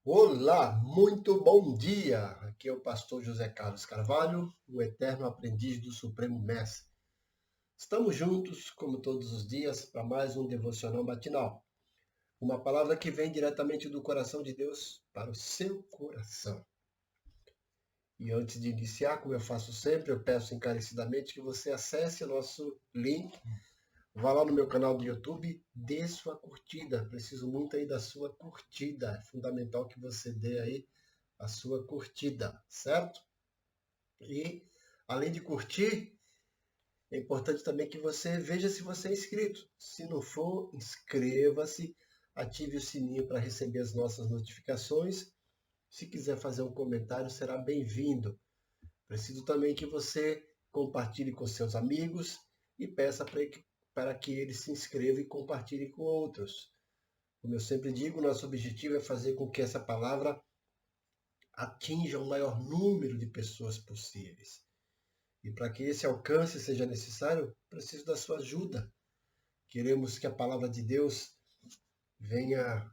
Olá, muito bom dia! Aqui é o pastor José Carlos Carvalho, o eterno aprendiz do Supremo Mestre. Estamos juntos, como todos os dias, para mais um devocional matinal. Uma palavra que vem diretamente do coração de Deus para o seu coração. E antes de iniciar, como eu faço sempre, eu peço encarecidamente que você acesse o nosso link. Vá lá no meu canal do YouTube, dê sua curtida. Preciso muito aí da sua curtida. É fundamental que você dê aí a sua curtida, certo? E além de curtir, é importante também que você veja se você é inscrito. Se não for, inscreva-se, ative o sininho para receber as nossas notificações. Se quiser fazer um comentário, será bem-vindo. Preciso também que você compartilhe com seus amigos e peça para que eles se inscrevam e compartilhem com outros. Como eu sempre digo, nosso objetivo é fazer com que essa palavra atinja o maior número de pessoas possíveis. E para que esse alcance seja necessário, preciso da sua ajuda. Queremos que a palavra de Deus venha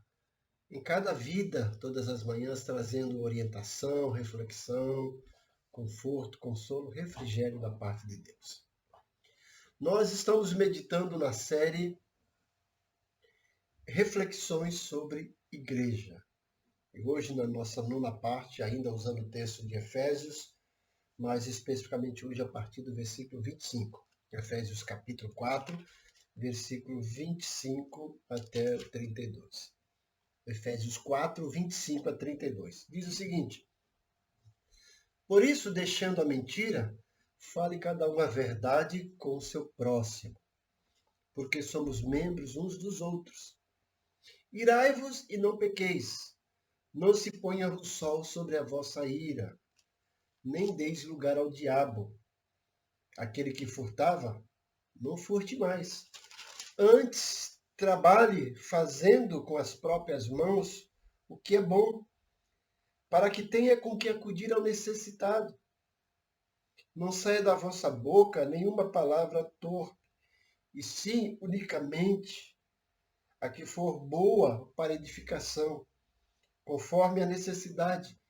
em cada vida, todas as manhãs, trazendo orientação, reflexão, conforto, consolo, refrigério da parte de Deus. Nós estamos meditando na série Reflexões sobre Igreja. E hoje, na nossa nona parte, ainda usando o texto de Efésios, mais especificamente hoje a partir do versículo 25. Efésios capítulo 4, versículo 25 até 32. Efésios 4, 25 a 32. Diz o seguinte: Por isso, deixando a mentira, fale cada um a verdade com o seu próximo, porque somos membros uns dos outros. Irai-vos e não pequeis. Não se ponha o sol sobre a vossa ira, nem deis lugar ao diabo. Aquele que furtava, não furte mais. Antes, trabalhe fazendo com as próprias mãos o que é bom, para que tenha com que acudir ao necessitado. Não saia da vossa boca nenhuma palavra torpe, e sim unicamente a que for boa para edificação, conforme a necessidade,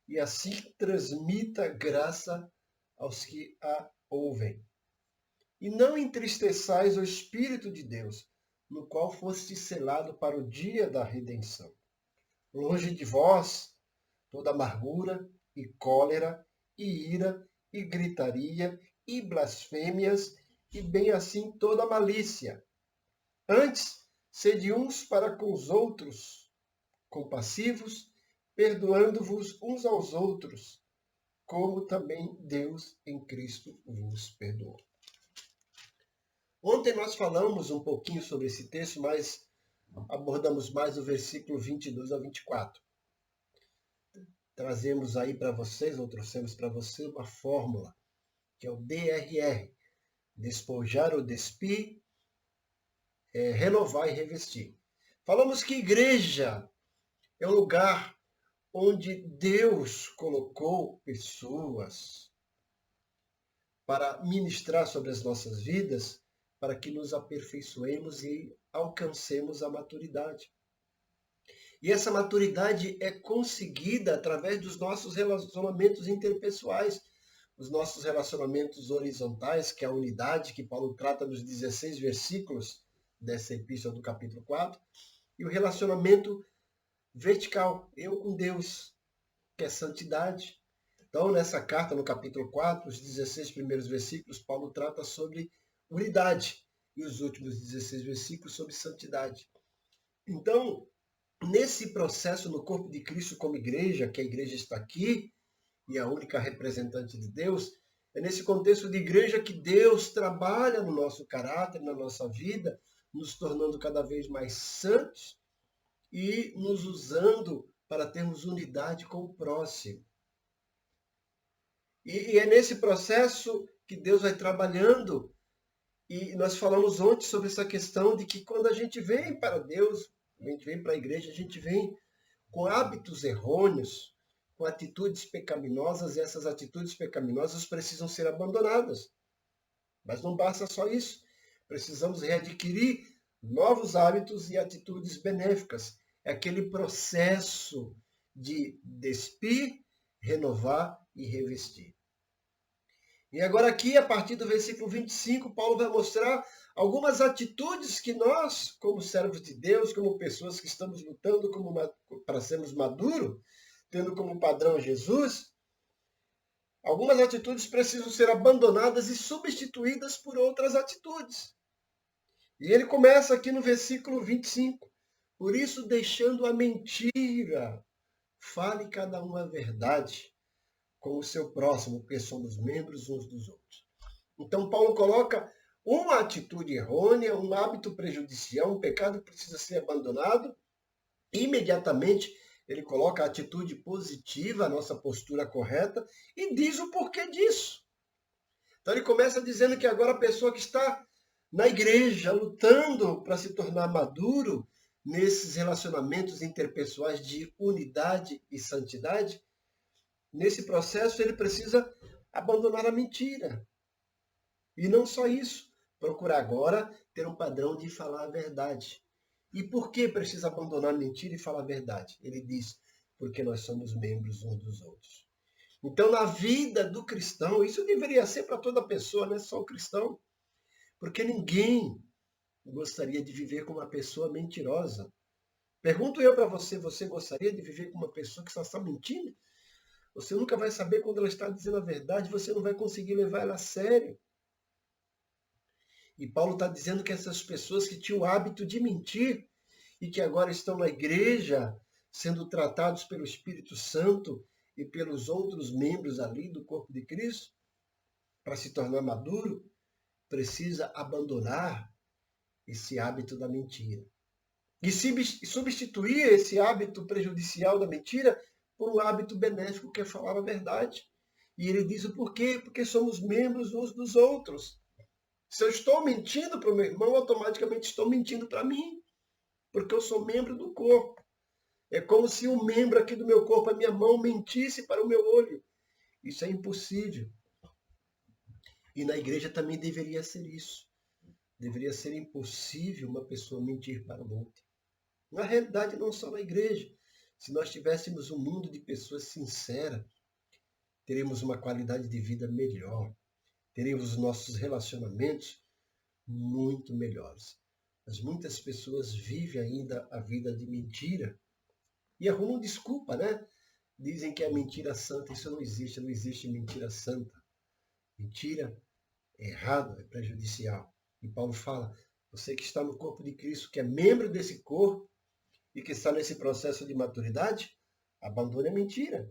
e assim transmita graça aos que a ouvem. E não entristeçais o Espírito de Deus, no qual foste selado para o dia da redenção. Longe de vós toda amargura e cólera e ira e gritaria e blasfêmias e bem assim toda malícia. Antes, sede uns para com os outros compassivos, perdoando-vos uns aos outros, como também Deus em Cristo vos perdoou. Ontem nós falamos um pouquinho sobre esse texto, mas abordamos mais o versículo 22 a 24. Trazemos aí para vocês, ou trouxemos para você, uma fórmula, que é o DRR. Despojar ou despir, renovar e revestir. Falamos que igreja é um lugar onde Deus colocou pessoas para ministrar sobre as nossas vidas, para que nos aperfeiçoemos e alcancemos a maturidade. E essa maturidade é conseguida através dos nossos relacionamentos interpessoais, os nossos relacionamentos horizontais, que é a unidade que Paulo trata nos 16 versículos dessa epístola do capítulo 4, e o relacionamento vertical, eu com Deus, que é santidade. Então, nessa carta, no capítulo 4, os 16 primeiros versículos, Paulo trata sobre unidade e os últimos 16 versículos sobre santidade. Então, nesse processo no corpo de Cristo como igreja, que a igreja está aqui e é a única representante de Deus, é nesse contexto de igreja que Deus trabalha no nosso caráter, na nossa vida, nos tornando cada vez mais santos e nos usando para termos unidade com o próximo. E é nesse processo que Deus vai trabalhando. E nós falamos ontem sobre essa questão de que quando a gente vem para Deus, a gente vem para a igreja, a gente vem com hábitos errôneos, com atitudes pecaminosas, e essas atitudes pecaminosas precisam ser abandonadas. Mas não basta só isso. Precisamos readquirir novos hábitos e atitudes benéficas. É aquele processo de despir, renovar e revestir. E agora aqui, a partir do versículo 25, Paulo vai mostrar algumas atitudes que nós, como servos de Deus, como pessoas que estamos lutando para sermos maduros, tendo como padrão Jesus, algumas atitudes precisam ser abandonadas e substituídas por outras atitudes. E ele começa aqui no versículo 25. Por isso, deixando a mentira, fale cada um a verdade com o seu próximo, porque somos membros uns dos outros. Então, Paulo coloca uma atitude errônea, um hábito prejudicial, um pecado que precisa ser abandonado. Imediatamente, ele coloca a atitude positiva, a nossa postura correta, e diz o porquê disso. Então, ele começa dizendo que agora a pessoa que está na igreja, lutando para se tornar maduro nesses relacionamentos interpessoais de unidade e santidade, nesse processo ele precisa abandonar a mentira. E não só isso, procurar agora ter um padrão de falar a verdade. E por que precisa abandonar a mentira e falar a verdade? Ele diz, porque nós somos membros uns dos outros. Então, na vida do cristão, isso deveria ser para toda pessoa, não é só o cristão. Porque ninguém gostaria de viver com uma pessoa mentirosa. Pergunto eu para você, você gostaria de viver com uma pessoa que só está mentindo? Você nunca vai saber quando ela está dizendo a verdade, você não vai conseguir levar ela a sério. E Paulo está dizendo que essas pessoas que tinham o hábito de mentir e que agora estão na igreja, sendo tratados pelo Espírito Santo e pelos outros membros ali do corpo de Cristo, para se tornar maduro, precisa abandonar esse hábito da mentira. E substituir esse hábito prejudicial da mentira por um hábito benéfico que é falar a verdade. E ele diz o porquê? Porque somos membros uns dos outros. Se eu estou mentindo para o meu irmão, automaticamente estou mentindo para mim, porque eu sou membro do corpo. É como se um membro aqui do meu corpo, a minha mão, mentisse para o meu olho. Isso é impossível. E na igreja também deveria ser isso. Deveria ser impossível uma pessoa mentir para o outro. Na realidade, não só na igreja. Se nós tivéssemos um mundo de pessoas sinceras, teremos uma qualidade de vida melhor. Teremos os nossos relacionamentos muito melhores. Mas muitas pessoas vivem ainda a vida de mentira e arrumam desculpa, né? Dizem que é mentira santa. Isso não existe mentira santa. Mentira é errado, é prejudicial. E Paulo fala, você que está no corpo de Cristo, que é membro desse corpo e que está nesse processo de maturidade, abandone a mentira.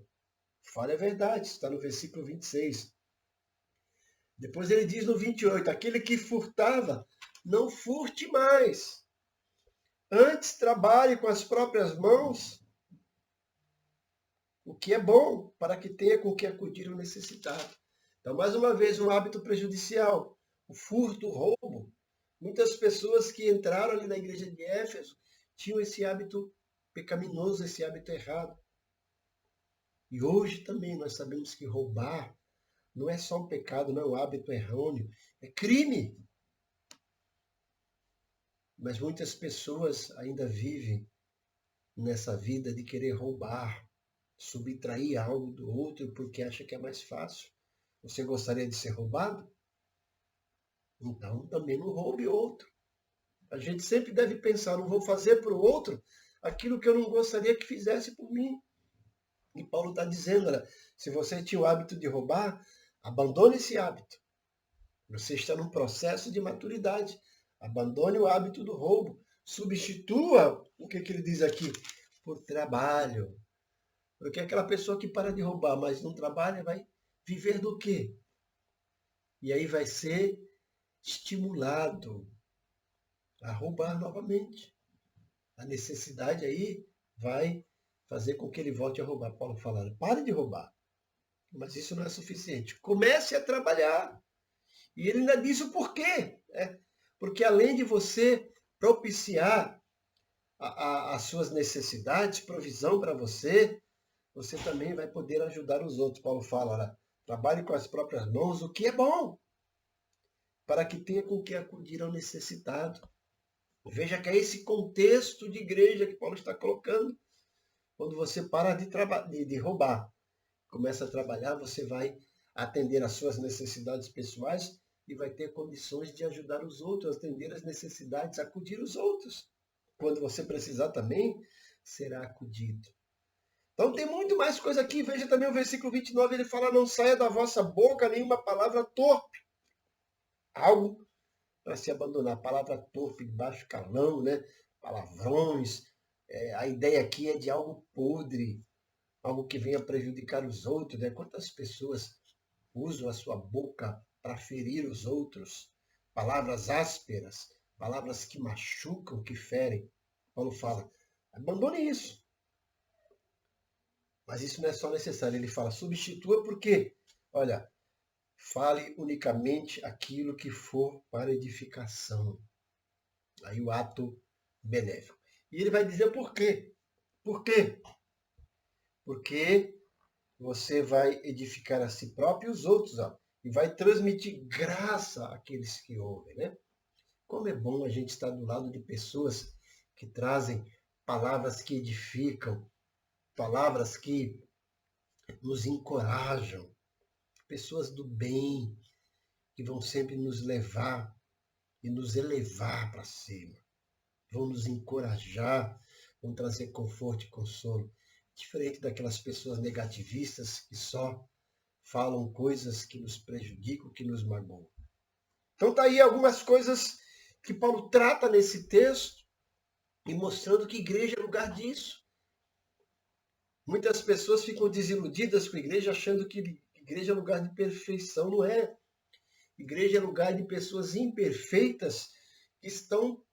Fale a verdade, está no versículo 26. Depois ele diz no 28, aquele que furtava, não furte mais. Antes trabalhe com as próprias mãos, o que é bom, para que tenha com que acudir o necessitado. Então, mais uma vez, um hábito prejudicial, o furto, o roubo. Muitas pessoas que entraram ali na igreja de Éfeso tinham esse hábito pecaminoso, esse hábito errado. E hoje também nós sabemos que roubar não é só um pecado, não é um hábito errôneo, é crime. Mas muitas pessoas ainda vivem nessa vida de querer roubar, subtrair algo do outro porque acha que é mais fácil. Você gostaria de ser roubado? Então também não roube outro. A gente sempre deve pensar, não vou fazer para o outro aquilo que eu não gostaria que fizesse por mim. E Paulo está dizendo, olha, se você tinha o hábito de roubar, abandone esse hábito. Você está num processo de maturidade. Abandone o hábito do roubo. Substitua, o que ele diz aqui? Por trabalho. Porque aquela pessoa que para de roubar, mas não trabalha, vai viver do quê? E aí vai ser estimulado a roubar novamente. A necessidade aí vai fazer com que ele volte a roubar. Paulo falando, pare de roubar. Mas isso não é suficiente. Comece a trabalhar. E ele ainda diz o porquê. Porque além de você propiciar as suas necessidades, provisão para você, você também vai poder ajudar os outros. Paulo fala, olha, trabalhe com as próprias mãos, o que é bom, para que tenha com que acudir ao necessitado. Veja que é esse contexto de igreja que Paulo está colocando. Quando você para de roubar, começa a trabalhar, você vai atender às suas necessidades pessoais e vai ter condições de ajudar os outros, atender às necessidades, acudir os outros. Quando você precisar também, será acudido. Então tem muito mais coisa aqui. Veja também o versículo 29, ele fala, não saia da vossa boca nenhuma palavra torpe. Algo para se abandonar. Palavra torpe, de baixo calão, né? Palavrões. A ideia aqui é de algo podre, algo que venha prejudicar os outros. Né? Quantas pessoas usam a sua boca para ferir os outros? Palavras ásperas, palavras que machucam, que ferem. Paulo fala, abandone isso. Mas isso não é só necessário. Ele fala, substitua por quê? Olha, fale unicamente aquilo que for para edificação. Aí o ato benéfico. E ele vai dizer por quê. Por quê? Porque você vai edificar a si próprio e os outros, ó, e vai transmitir graça àqueles que ouvem, né? Como é bom a gente estar do lado de pessoas que trazem palavras que edificam, palavras que nos encorajam, pessoas do bem, que vão sempre nos levar e nos elevar para cima, vão nos encorajar, vão trazer conforto e consolo, diferente daquelas pessoas negativistas que só falam coisas que nos prejudicam, que nos magoam. Então tá aí algumas coisas que Paulo trata nesse texto e mostrando que igreja é lugar disso. Muitas pessoas ficam desiludidas com a igreja, achando que igreja é lugar de perfeição. Não é. Igreja é lugar de pessoas imperfeitas que estão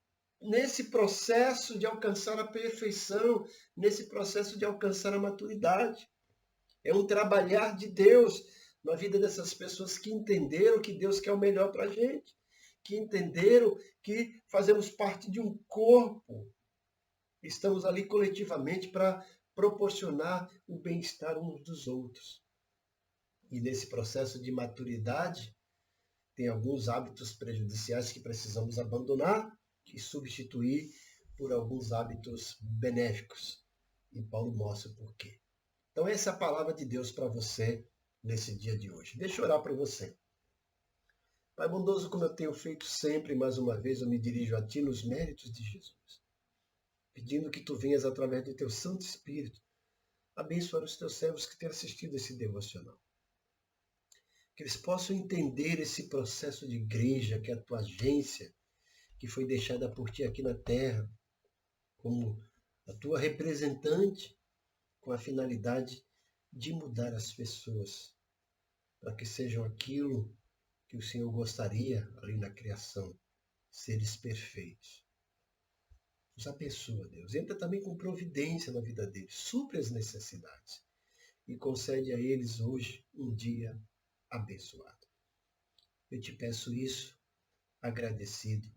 nesse processo de alcançar a perfeição, nesse processo de alcançar a maturidade. É um trabalhar de Deus na vida dessas pessoas que entenderam que Deus quer o melhor para a gente, que entenderam que fazemos parte de um corpo. Estamos ali coletivamente para proporcionar o bem-estar uns dos outros. E nesse processo de maturidade, tem alguns hábitos prejudiciais que precisamos abandonar e substituir por alguns hábitos benéficos. E Paulo mostra o porquê. Então essa é a palavra de Deus para você nesse dia de hoje. Deixa eu orar para você. Pai bondoso, como eu tenho feito sempre, mais uma vez eu me dirijo a Ti nos méritos de Jesus, pedindo que Tu venhas através do Teu Santo Espírito abençoar os Teus servos que têm assistido esse devocional. Que eles possam entender esse processo de igreja, que é a Tua agência, que foi deixada por Ti aqui na terra, como a Tua representante, com a finalidade de mudar as pessoas, para que sejam aquilo que o Senhor gostaria ali na criação, seres perfeitos. Os abençoa, Deus. Entra também com providência na vida deles, supre as necessidades e concede a eles hoje um dia abençoado. Eu te peço isso, agradecido,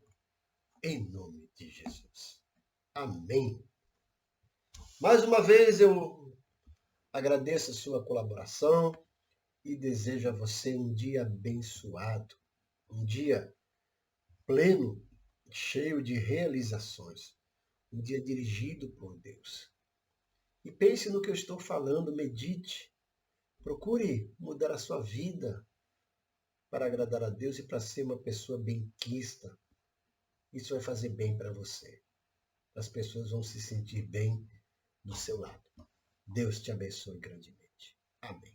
em nome de Jesus. Amém. Mais uma vez eu agradeço a sua colaboração e desejo a você um dia abençoado, um dia pleno, cheio de realizações, um dia dirigido por Deus. E pense no que eu estou falando, medite, procure mudar a sua vida para agradar a Deus e para ser uma pessoa benquista. Isso vai fazer bem para você. As pessoas vão se sentir bem do seu lado. Deus te abençoe grandemente. Amém.